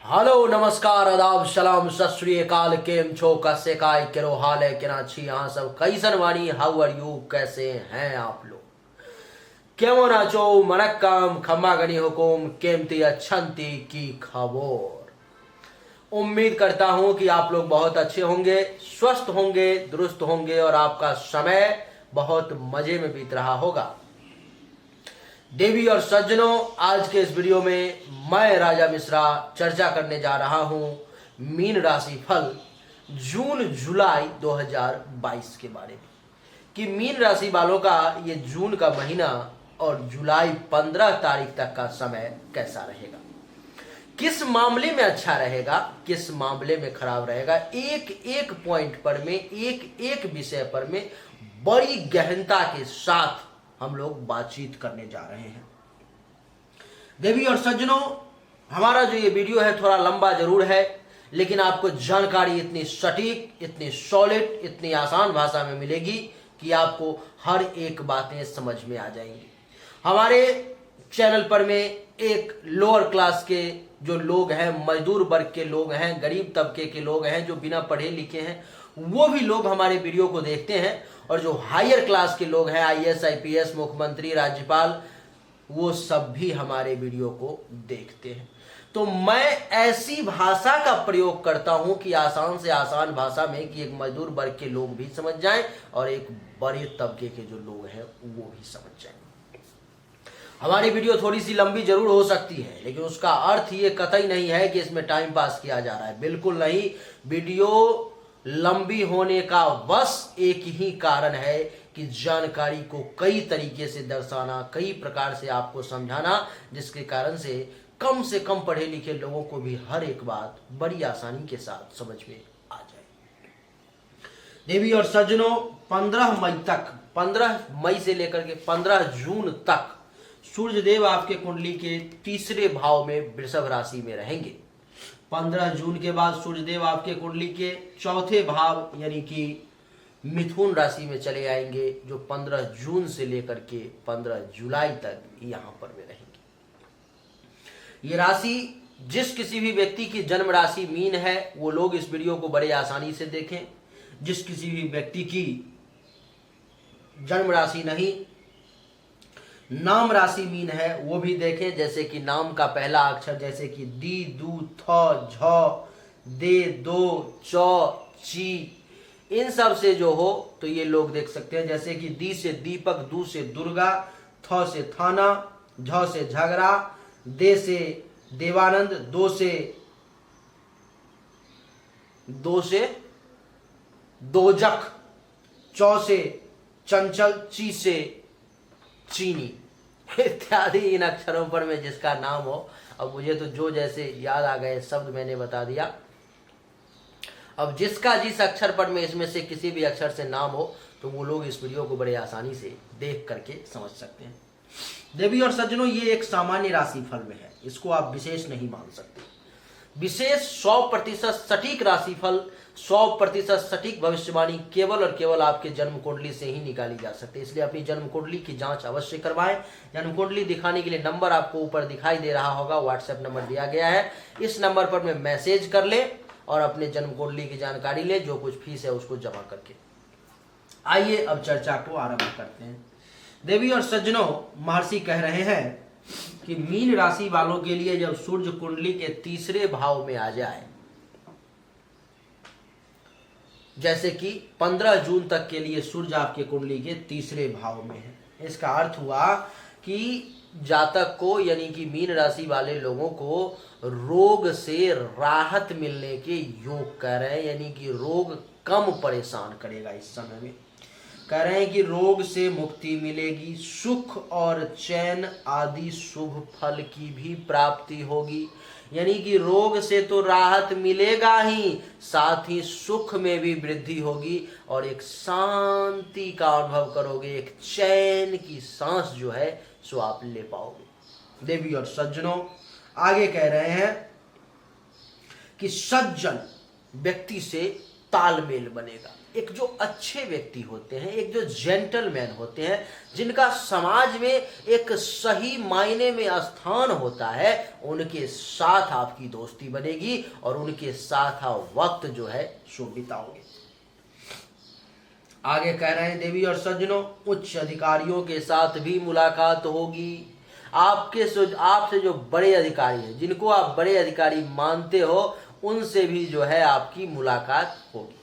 Hello नमस्कार आदाब सलाम सत श्री अकाल केम छो कसे काय केरो हाल है केना छी यहाँ सब कैसन वाणी हाउ आर यू कैसे हैं आप लोग केमन आचो मनक्कम खम्मा गनी हुकुम केमती अच्छंती की खबर। उम्मीद करता हूं कि आप लोग बहुत अच्छे होंगे, स्वस्थ होंगे, दुरुस्त होंगे और आपका समय बहुत मजे में बीत रहा होगा। देवी और सज्जनों, आज के इस वीडियो में मैं राजा मिश्रा चर्चा करने जा रहा हूं मीन राशि फल जून जुलाई 2022 के बारे में कि मीन राशि वालों का ये जून का महीना और जुलाई 15 तारीख तक का समय कैसा रहेगा, किस मामले में अच्छा रहेगा, किस मामले में खराब रहेगा। एक एक पॉइंट पर में, एक एक विषय पर में बड़ी गहनता के साथ हम लोग बातचीत करने जा रहे हैं। देवी और सज्जनों, हमारा जो ये वीडियो है थोड़ा लंबा जरूर है, लेकिन आपको जानकारी इतनी सटीक, इतनी सॉलिड, इतनी आसान भाषा में मिलेगी कि आपको हर एक बातें समझ में आ जाएंगी। हमारे चैनल पर में एक लोअर क्लास के जो लोग हैं, मजदूर वर्ग के लोग हैं, गरीब तबके के लोग हैं, जो बिना पढ़े लिखे हैं, वो भी लोग हमारे वीडियो को देखते हैं, और जो हायर क्लास के लोग हैं, आईएएस, आईपीएस, मुख्यमंत्री, राज्यपाल, वो सब भी हमारे वीडियो को देखते हैं। तो मैं ऐसी भाषा का प्रयोग करता हूं कि आसान से आसान भाषा में कि एक मजदूर वर्ग के लोग भी समझ जाएं और एक बड़े तबके के जो लोग हैं वो भी समझ जाएं। हमारी वीडियो थोड़ी सी लंबी जरूर हो सकती है, लेकिन उसका अर्थ ये कतई नहीं है कि इसमें टाइम पास किया जा रहा है, बिल्कुल नहीं। वीडियो लंबी होने का बस एक ही कारण है कि जानकारी को कई तरीके से दर्शाना, कई प्रकार से आपको समझाना, जिसके कारण से कम पढ़े लिखे लोगों को भी हर एक बात बड़ी आसानी के साथ समझ में आ जाए। देवी और सज्जनों, 15 मई से लेकर के 15 जून तक सूर्यदेव आपके कुंडली के तीसरे भाव में वृषभ राशि में रहेंगे। 15 जून के बाद सूर्यदेव आपके कुंडली के चौथे भाव यानी कि मिथुन राशि में चले आएंगे, जो 15 जून से लेकर के 15 जुलाई तक यहां पर में रहेंगे। ये राशि जिस किसी भी व्यक्ति की जन्म राशि मीन है, वो लोग इस वीडियो को बड़े आसानी से देखें। जिस किसी भी व्यक्ति की जन्म राशि नहीं, नाम राशि मीन है, वो भी देखें। जैसे कि नाम का पहला अक्षर जैसे कि दी, दू, थ, झ, दे, दो, चौ, ची, इन सब से जो हो तो ये लोग देख सकते हैं। जैसे कि दी से दीपक, दू से दुर्गा, थ से थाना, झ से झगड़ा, दे से देवानंद, दो से दोजक, चौ से चंचल, ची से चीनी इत्यादि इन अक्षरों पर में जिसका नाम हो। अब मुझे तो जो जैसे याद आ गए शब्द मैंने बता दिया। अब जिसका जिस अक्षर पर में इसमें से किसी भी अक्षर से नाम हो तो वो लोग इस वीडियो को बड़े आसानी से देख करके समझ सकते हैं। देवी और सज्जनों, ये एक सामान्य राशि फल में है, इसको आप विशेष नहीं मान सकते। विशेष 100% सटीक राशिफल, 100% सटीक भविष्यवाणी केवल और केवल आपके जन्म कुंडली से ही निकाली जा सकती है। इसलिए अपनी जन्म कुंडली की जांच अवश्य करवाएं। जन्म कुंडली दिखाने के लिए नंबर आपको ऊपर दिखाई दे रहा होगा, व्हाट्सएप नंबर दिया गया है। इस नंबर पर में मैसेज कर ले और अपने जन्म कुंडली की जानकारी ले, जो कुछ फीस है उसको जमा करके। आइए अब चर्चा को आरंभ करते हैं। देवी और सज्जनों, महर्षि कह रहे हैं कि मीन राशि वालों के लिए जब सूर्य कुंडली के तीसरे भाव में आ जाए, जैसे कि 15 जून तक के लिए सूर्य आपके कुंडली के तीसरे भाव में है, इसका अर्थ हुआ कि जातक को यानी कि मीन राशि वाले लोगों को रोग से राहत मिलने के योग कह रहे हैं, यानी कि रोग कम परेशान करेगा। इस समय में कह रहे हैं कि रोग से मुक्ति मिलेगी, सुख और चैन आदि शुभ फल की भी प्राप्ति होगी। यानी कि रोग से तो राहत मिलेगा ही, साथ ही सुख में भी वृद्धि होगी और एक शांति का अनुभव करोगे, एक चैन की सांस जो है सो आप ले पाओगे। देवी और सज्जनों, आगे कह रहे हैं कि सज्जन व्यक्ति से तालमेल बनेगा। एक जो अच्छे व्यक्ति होते हैं, एक जो जेंटलमैन होते हैं, जिनका समाज में एक सही मायने में स्थान होता है, उनके साथ आपकी दोस्ती बनेगी और उनके साथ आप वक्त जो है सो बिताओगे। आगे कह रहे हैं देवी और सज्जनों, उच्च अधिकारियों के साथ भी मुलाकात होगी। आपसे जो बड़े अधिकारी हैं, जिनको आप बड़े अधिकारी मानते हो, उनसे भी जो है आपकी मुलाकात होगी।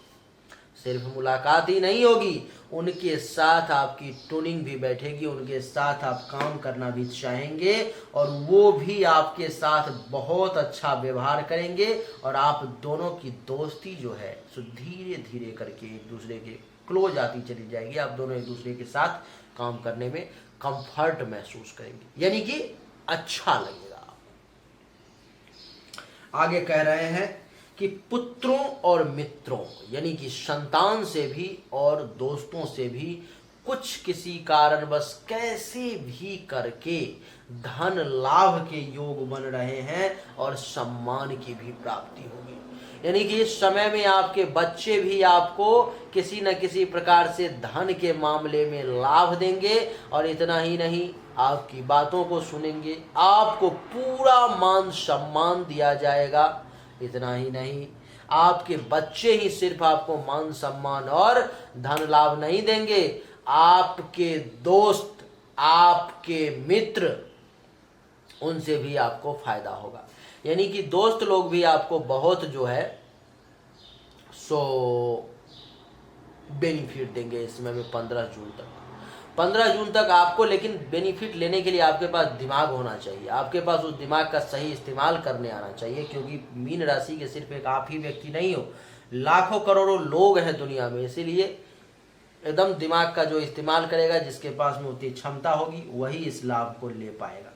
सिर्फ मुलाकात ही नहीं होगी, उनके साथ आपकी ट्यूनिंग भी बैठेगी, उनके साथ आप काम करना भी चाहेंगे और वो भी आपके साथ बहुत अच्छा व्यवहार करेंगे और आप दोनों की दोस्ती जो है सो धीरे धीरे करके एक दूसरे के क्लोज आती चली जाएगी। आप दोनों एक दूसरे के साथ काम करने में कंफर्ट महसूस करेंगे, यानी कि अच्छा लगेगा। आगे कह रहे हैं कि पुत्रों और मित्रों यानी कि संतान से भी और दोस्तों से भी कुछ किसी कारणवश कैसे भी करके धन लाभ के योग बन रहे हैं और सम्मान की भी प्राप्ति होगी। यानी कि इस समय में आपके बच्चे भी आपको किसी न किसी प्रकार से धन के मामले में लाभ देंगे और इतना ही नहीं, आपकी बातों को सुनेंगे, आपको पूरा मान सम्मान दिया जाएगा। इतना ही नहीं, आपके बच्चे ही सिर्फ आपको मान सम्मान और धन लाभ नहीं देंगे, आपके दोस्त, आपके मित्र, उनसे भी आपको फायदा होगा। यानी कि दोस्त लोग भी आपको बहुत जो है सो बेनिफिट देंगे इस समय में 15 जून तक आपको। लेकिन बेनिफिट लेने के लिए आपके पास दिमाग होना चाहिए, आपके पास उस दिमाग का सही इस्तेमाल करने आना चाहिए, क्योंकि मीन राशि के सिर्फ एक आप ही व्यक्ति नहीं हो, लाखों करोड़ों लोग हैं दुनिया में। इसीलिए एकदम दिमाग का जो इस्तेमाल करेगा, जिसके पास में उतनी क्षमता होगी, वही इस लाभ को ले पाएगा।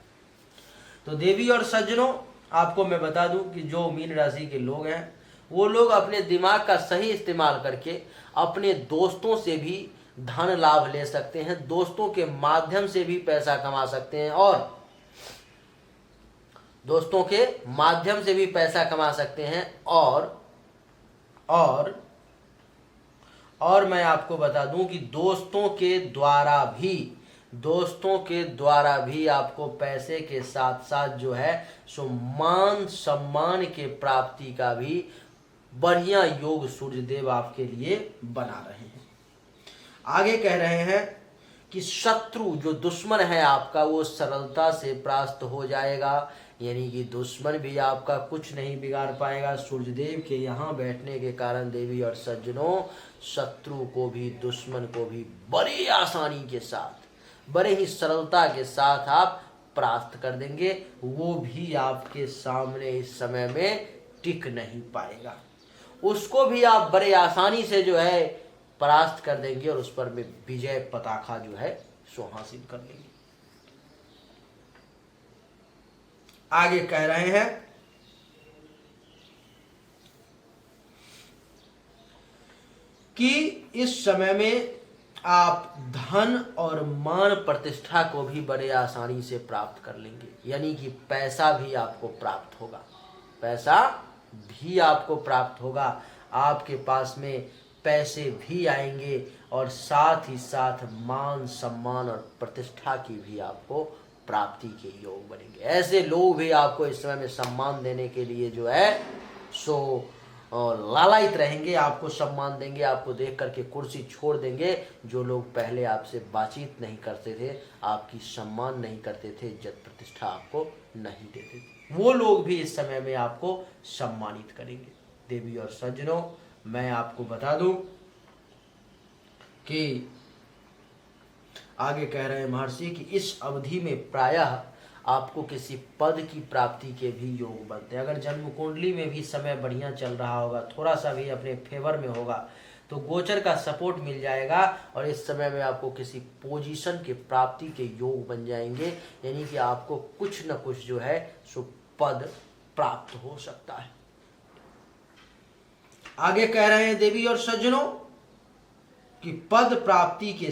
तो देवी और सज्जनों, आपको मैं बता दूं कि जो मीन राशि के लोग हैं, वो लोग अपने दिमाग का सही इस्तेमाल करके अपने दोस्तों से भी धन लाभ ले सकते हैं, दोस्तों के माध्यम से भी पैसा कमा सकते हैं और दोस्तों के माध्यम से भी पैसा कमा सकते हैं। और मैं आपको बता दूं कि दोस्तों के द्वारा भी आपको पैसे के साथ साथ जो है सो मान सम्मान के प्राप्ति का भी बढ़िया योग सूर्यदेव आपके लिए बना रहे हैं। आगे कह रहे हैं कि शत्रु जो दुश्मन है आपका, वो सरलता से परास्त हो जाएगा। यानी कि दुश्मन भी आपका कुछ नहीं बिगाड़ पाएगा। सूर्यदेव के यहाँ बैठने के कारण देवी और सज्जनों, शत्रु को भी, दुश्मन को भी बड़ी आसानी के साथ, बड़े ही सरलता के साथ आप परास्त कर देंगे। वो भी आपके सामने इस समय में टिक नहीं पाएगा, उसको भी आप बड़े आसानी से जो है परास्त कर देंगे और उस पर में विजय पताका जो है सो हासिल कर लेंगे। आगे कह रहे हैं कि इस समय में आप धन और मान प्रतिष्ठा को भी बड़े आसानी से प्राप्त कर लेंगे। यानी कि पैसा भी आपको प्राप्त होगा, पैसा भी आपको प्राप्त होगा, आपके पास में पैसे भी आएंगे और साथ ही साथ मान सम्मान और प्रतिष्ठा की भी आपको प्राप्ति के योग बनेंगे। ऐसे लोग भी आपको इस समय में सम्मान देने के लिए जो है सो लालायित रहेंगे, आपको सम्मान देंगे, आपको देख करके कुर्सी छोड़ देंगे। जो लोग पहले आपसे बातचीत नहीं करते थे, आपकी सम्मान नहीं करते थे, इज्जत प्रतिष्ठा आपको नहीं देते थे, वो लोग भी इस समय में आपको सम्मानित करेंगे। देवी और सज्जनों, मैं आपको बता दूं कि आगे कह रहे हैं महर्षि कि इस अवधि में प्रायः आपको किसी पद की प्राप्ति के भी योग बनते हैं। अगर जन्म कुंडली में भी समय बढ़िया चल रहा होगा, थोड़ा सा भी अपने फेवर में होगा, तो गोचर का सपोर्ट मिल जाएगा और इस समय में आपको किसी पोजीशन के प्राप्ति के योग बन जाएंगे। यानी कि आपको कुछ न कुछ जो है सो पद प्राप्त हो सकता है। आगे कह रहे हैं देवी और सज्जनों कि पद प्राप्ति के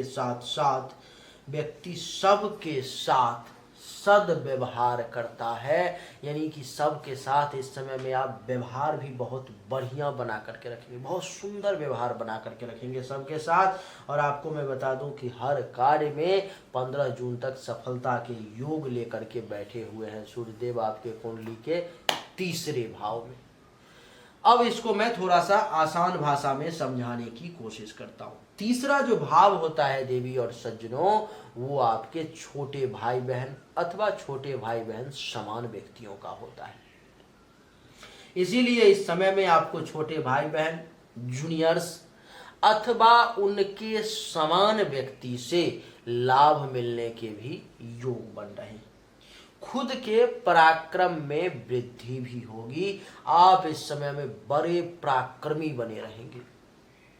साथ साथ व्यक्ति सबके साथ सद्व्यवहार करता है, यानी कि सबके साथ इस समय में आप व्यवहार भी बहुत बढ़िया बना करके रखेंगे, बहुत सुंदर व्यवहार बना करके रखेंगे सबके साथ। और आपको मैं बता दूं कि हर कार्य में 15 जून तक सफलता के योग लेकर के बैठे हुए हैं सूर्यदेव आपके कुंडली के तीसरे भाव में। अब इसको मैं थोड़ा सा आसान भाषा में समझाने की कोशिश करता हूं। तीसरा जो भाव होता है देवी और सज्जनों, वो आपके छोटे भाई बहन अथवा छोटे भाई बहन समान व्यक्तियों का होता है। इसीलिए इस समय में आपको छोटे भाई बहन, जूनियर्स अथवा उनके समान व्यक्ति से लाभ मिलने के भी योग बन रहे हैं। खुद के पराक्रम में वृद्धि भी होगी, आप इस समय में बड़े पराक्रमी बने रहेंगे।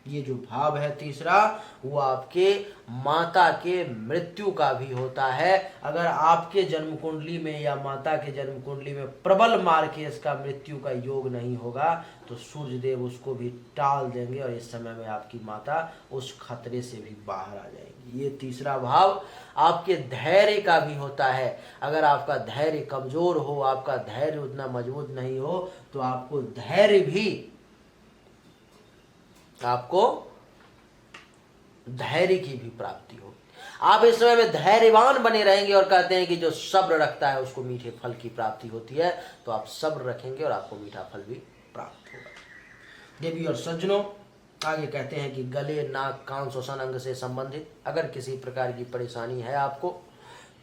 ये जो भाव है तीसरा, वो आपके माता के मृत्यु का भी होता है। अगर आपके जन्म कुंडली में या माता के जन्म कुंडली में प्रबल मार्केस का मृत्यु का योग नहीं होगा तो सूर्यदेव उसको भी टाल देंगे और इस समय में आपकी माता उस खतरे से भी बाहर आ जाएगी। ये तीसरा भाव आपके धैर्य का भी होता है। अगर आपका धैर्य कमजोर हो, आपका धैर्य उतना मजबूत नहीं हो, तो आपको धैर्य की भी प्राप्ति हो। आप इस समय में धैर्यवान बने रहेंगे और कहते हैं कि जो सब्र रखता है उसको मीठे फल की प्राप्ति होती है, तो आप सब्र रखेंगे और आपको मीठा फल भी प्राप्त होगा। देवी और सज्जनों, आगे कहते हैं कि गले, नाक, कान, श्वसन अंग से संबंधित अगर किसी प्रकार की परेशानी है आपको,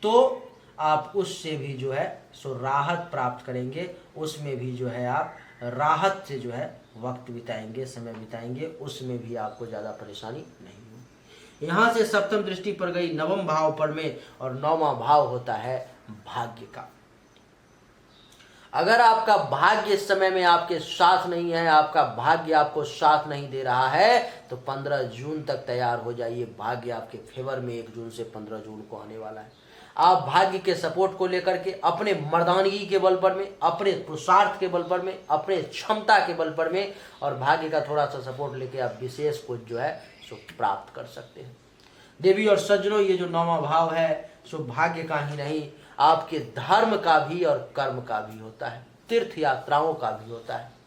तो आप उससे भी जो है सो राहत प्राप्त करेंगे। उसमें भी जो है आप राहत से जो है वक्त बिताएंगे, समय बिताएंगे, उसमें भी आपको ज़्यादा परेशानी नहीं होगी। यहाँ से सप्तम दृष्टि पर गई नवम भाव पर में, और नौवां भाव होता है भाग्य का। अगर आपका भाग्य इस समय में आपके साथ नहीं है, आपका भाग्य आपको साथ नहीं दे रहा है, तो 15 जून तक तैयार हो जाइए। भाग्य आपके फेवर में 1 जून से 15 जून को आने वाला है। आप भाग्य के सपोर्ट को लेकर के अपने मर्दानगी के बल पर में, अपने पुरुषार्थ के बल पर में, अपने क्षमता के बल पर में और भाग्य का थोड़ा सा सपोर्ट लेके आप विशेष कुछ जो है सो प्राप्त कर सकते हैं। देवी और सज्जनों, ये जो नौवां भाव है सो भाग्य का ही नहीं, आपके धर्म का भी और कर्म का भी होता है, तीर्थ यात्राओं का भी होता है।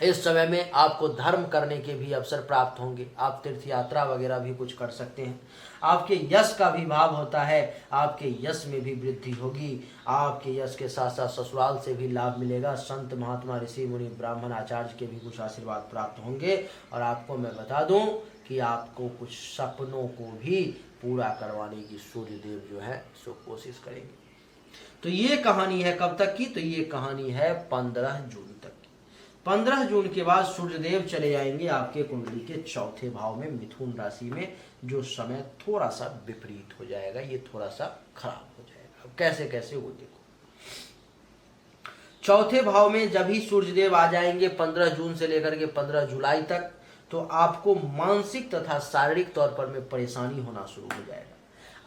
इस समय में आपको धर्म करने के भी अवसर प्राप्त होंगे, आप तीर्थ यात्रा वगैरह भी कुछ कर सकते हैं। आपके यश का भी भाव होता है, आपके यश में भी वृद्धि होगी। आपके यश के साथ साथ ससुराल से भी लाभ मिलेगा। संत महात्मा ऋषि मुनि ब्राह्मण आचार्य के भी कुछ आशीर्वाद प्राप्त होंगे। और आपको मैं बता दूं कि आपको कुछ सपनों को भी पूरा करवाने की सूर्यदेव जो है सो कोशिश करेंगे। तो ये कहानी है कब तक की? तो ये कहानी है 15 जून तक की। 15 जून के बाद सूर्यदेव चले जाएंगे आपके कुंडली के चौथे भाव में, मिथुन राशि में, जो समय थोड़ा सा विपरीत हो जाएगा, ये थोड़ा सा खराब हो जाएगा। अब कैसे कैसे वो देखो। चौथे भाव में जब ही सूर्यदेव आ जाएंगे 15 जून से लेकर के 15 जुलाई तक, तो आपको मानसिक तथा शारीरिक तौर पर में परेशानी होना शुरू हो जाएगा।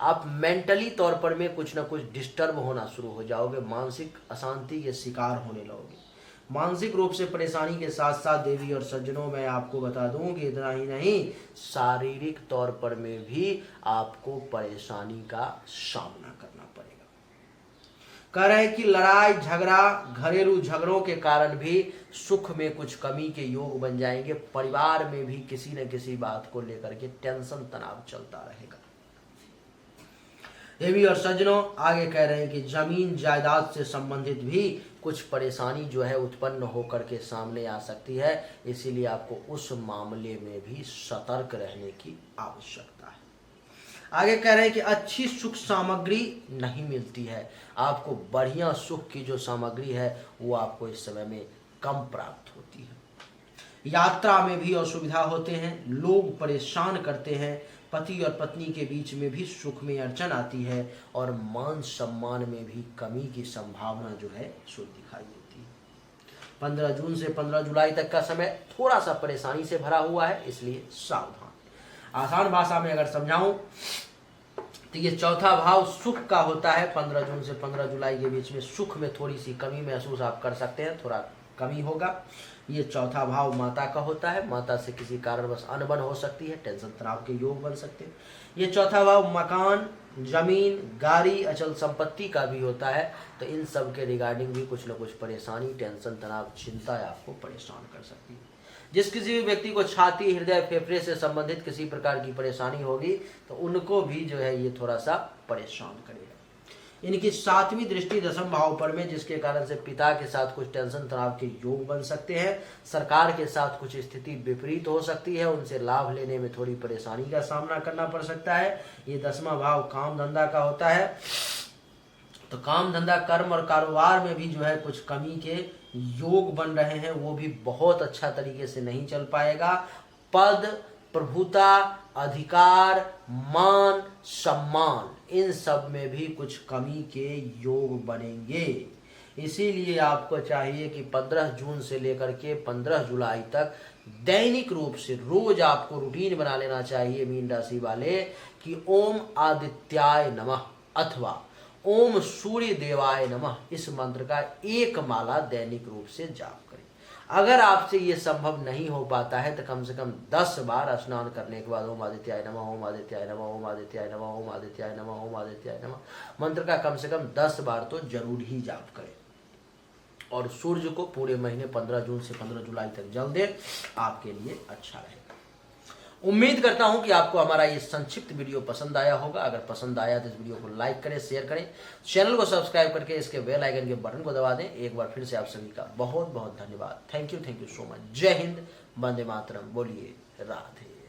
आप मेंटली तौर पर में कुछ ना कुछ डिस्टर्ब होना शुरू हो जाओगे, मानसिक अशांति के शिकार होने लगोगे। मानसिक रूप से परेशानी के साथ साथ देवी और सज्जनों, मैं आपको बता दूं कि इतना ही नहीं, शारीरिक तौर पर में भी आपको परेशानी का सामना करना पड़ेगा। कह रहे हैं कि लड़ाई झगड़ा, घरेलू झगड़ों के कारण भी सुख में कुछ कमी के योग बन जाएंगे। परिवार में भी किसी न किसी बात को लेकर के टेंशन तनाव चलता रहेगा। देवी और सज्जनों, आगे कह रहे हैं कि जमीन जायदाद से संबंधित भी कुछ परेशानी जो है उत्पन्न होकर के सामने आ सकती है, इसीलिए आपको उस मामले में भी सतर्क रहने की आवश्यकता है। आगे कह रहे हैं कि अच्छी सुख सामग्री नहीं मिलती है, आपको बढ़िया सुख की जो सामग्री है वो आपको इस समय में कम प्राप्त होती है। यात्रा में भी असुविधा होते हैं, लोग परेशान करते हैं, पति और पत्नी के बीच में भी सुख में अड़चन आती है और मान सम्मान में भी कमी की संभावना जो है सो दिखाई देती है। 15 जून से 15 जुलाई तक का समय थोड़ा सा परेशानी से भरा हुआ है, इसलिए सावधान। आसान भाषा में अगर समझाऊं तो ये चौथा भाव सुख का होता है। 15 जून से 15 जुलाई के बीच में सुख में थोड़ी सी कमी महसूस आप कर सकते हैं, थोड़ा कमी होगा। ये चौथा भाव माता का होता है, माता से किसी कारणवश अनबन हो सकती है, टेंशन तनाव के योग बन सकते हैं। ये चौथा भाव मकान, जमीन, गाड़ी, अचल संपत्ति का भी होता है। तो इन सब के रिगार्डिंग भी कुछ न कुछ परेशानी, टेंशन, तनाव, चिंता आपको परेशान कर सकती है। जिस किसी भी व्यक्ति को छाती, हृदय, फेफड़े से संबंधित किसी प्रकार की परेशानी होगी तो उनको भी जो है ये थोड़ा सा परेशान करेगा। इनकी 7वीं दृष्टि 10वें भाव पर में, जिसके कारण से पिता के साथ कुछ टेंशन, तनाव के योग बन सकते हैं। सरकार के साथ कुछ स्थिति विपरीत हो सकती है, उनसे लाभ लेने में थोड़ी परेशानी का सामना करना पड़ सकता है। ये 10वां भाव काम धंधा का होता है, तो काम धंधा, कर्म और कारोबार में भी जो है कुछ कमी के योग बन रहे हैं, वो भी बहुत अच्छा तरीके से नहीं चल पाएगा। पद, प्रभुता, अधिकार, मान, सम्मान, इन सब में भी कुछ कमी के योग बनेंगे। इसीलिए आपको चाहिए कि 15 जून से लेकर के 15 जुलाई तक दैनिक रूप से रोज आपको रूटीन बना लेना चाहिए मीन राशि वाले कि ओम आदित्याय नमः अथवा ओम सूर्य देवाय नमः, इस मंत्र का एक माला दैनिक रूप से जाप करें। अगर आपसे ये संभव नहीं हो पाता है तो कम से कम 10 बार स्नान करने के बाद ओम आदित्याय नमः, ओम आदित्याय नमः, ओम आदित्याय नमः, ओम आदित्याय नमः, ओम आदित्याय नमः मंत्र का कम से कम 10 बार तो जरूर ही जाप करें। और सूर्य को पूरे महीने 15 जून से 15 जुलाई तक जल दें, आपके लिए अच्छा रहेगा। उम्मीद करता हूं कि आपको हमारा ये संक्षिप्त वीडियो पसंद आया होगा। अगर पसंद आया तो इस वीडियो को लाइक करें, शेयर करें, चैनल को सब्सक्राइब करके इसके बेल आइकन के बटन को दबा दें। एक बार फिर से आप सभी का बहुत बहुत धन्यवाद। Thank you so much. जय हिंद, वंदे मातरम। बोलिए राधे।